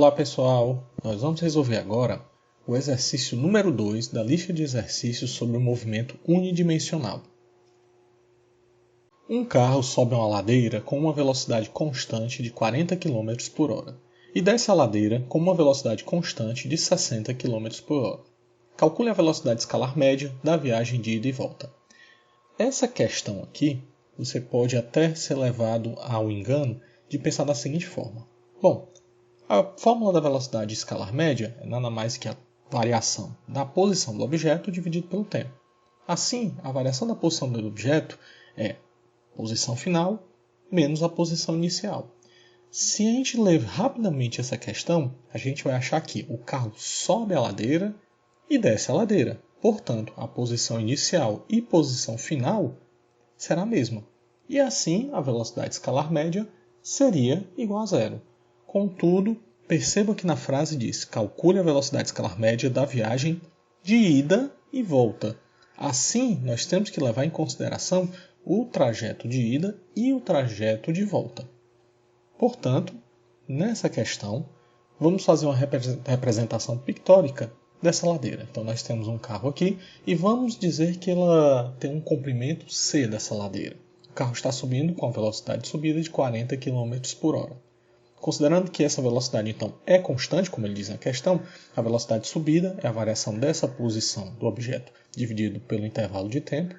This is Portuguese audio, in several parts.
Olá pessoal, nós vamos resolver agora o exercício número 2 da lista de exercícios sobre o movimento unidimensional. Um carro sobe uma ladeira com uma velocidade constante de 40 km por hora e desce a ladeira com uma velocidade constante de 60 km por hora. Calcule a velocidade escalar média da viagem de ida e volta. Essa questão aqui, você pode até ser levado ao engano de pensar da seguinte forma. Bom, a fórmula da velocidade escalar média é nada mais que a variação da posição do objeto dividido pelo tempo. Assim, a variação da posição do objeto é posição final menos a posição inicial. Se a gente ler rapidamente essa questão, a gente vai achar que o carro sobe a ladeira e desce a ladeira. Portanto, a posição inicial e posição final será a mesma. E assim, a velocidade escalar média seria igual a zero. Contudo, perceba que na frase diz: calcule a velocidade escalar média da viagem de ida e volta. Assim, nós temos que levar em consideração o trajeto de ida e o trajeto de volta. Portanto, nessa questão, vamos fazer uma representação pictórica dessa ladeira. Então, nós temos um carro aqui e vamos dizer que ela tem um comprimento C dessa ladeira. O carro está subindo com a velocidade de subida de 40 km por hora. Considerando que essa velocidade então é constante, como ele diz na questão, a velocidade de subida é a variação dessa posição do objeto dividido pelo intervalo de tempo,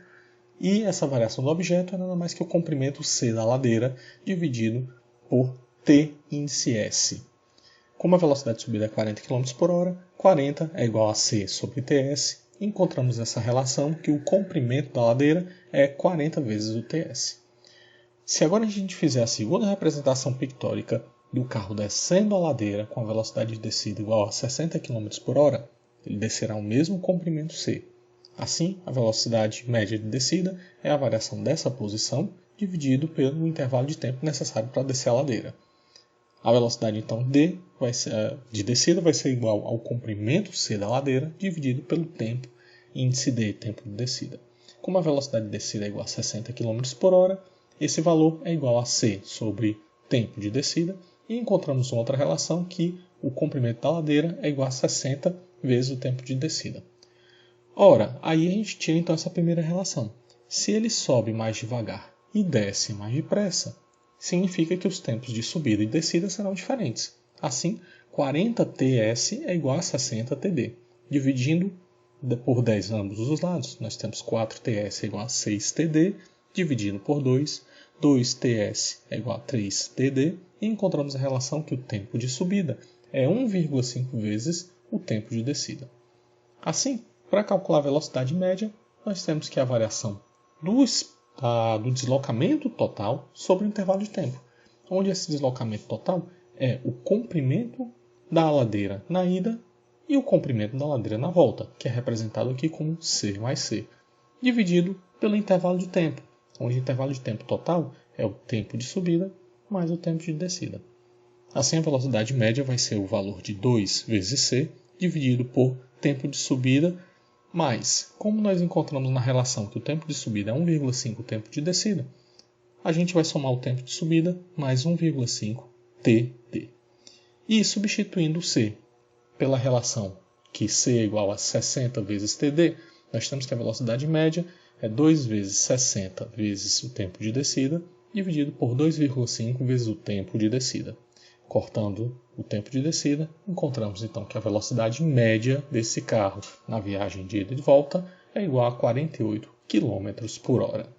e essa variação do objeto é nada mais que o comprimento C da ladeira dividido por T índice S. Como a velocidade de subida é 40 km por hora, 40 é igual a C sobre TS, encontramos essa relação que o comprimento da ladeira é 40 vezes o TS. Se agora a gente fizer a segunda representação pictórica do carro descendo a ladeira com a velocidade de descida igual a 60 km por hora, ele descerá o mesmo comprimento C. Assim, a velocidade média de descida é a variação dessa posição dividido pelo intervalo de tempo necessário para descer a ladeira. A velocidade então de descida vai ser igual ao comprimento C da ladeira dividido pelo tempo índice D, tempo de descida. Como a velocidade de descida é igual a 60 km por hora, esse valor é igual a C sobre tempo de descida, e encontramos outra relação que o comprimento da ladeira é igual a 60 vezes o tempo de descida. Ora, aí a gente tira então essa primeira relação. Se ele sobe mais devagar e desce mais depressa, significa que os tempos de subida e descida serão diferentes. Assim, 40 TS é igual a 60 TD. Dividindo por 10 ambos os lados, nós temos 4 TS é igual a 6 TD, dividido por 2, 2 TS é igual a 3 TD, e encontramos a relação que o tempo de subida é 1,5 vezes o tempo de descida. Assim, para calcular a velocidade média, nós temos que a variação do deslocamento total sobre o intervalo de tempo, onde esse deslocamento total é o comprimento da ladeira na ida e o comprimento da ladeira na volta, que é representado aqui como C mais C, dividido pelo intervalo de tempo, onde o intervalo de tempo total é o tempo de subida mais o tempo de descida. Assim, a velocidade média vai ser o valor de 2 vezes C dividido por tempo de subida, mais, como nós encontramos na relação que o tempo de subida é 1,5 tempo de descida, a gente vai somar o tempo de subida mais 1,5 TD. E substituindo C pela relação que C é igual a 60 vezes TD, nós temos que a velocidade média é 2 vezes 60 vezes o tempo de descida, dividido por 2,5 vezes o tempo de descida. Cortando o tempo de descida, encontramos então que a velocidade média desse carro na viagem de ida e de volta é igual a 48 km por hora.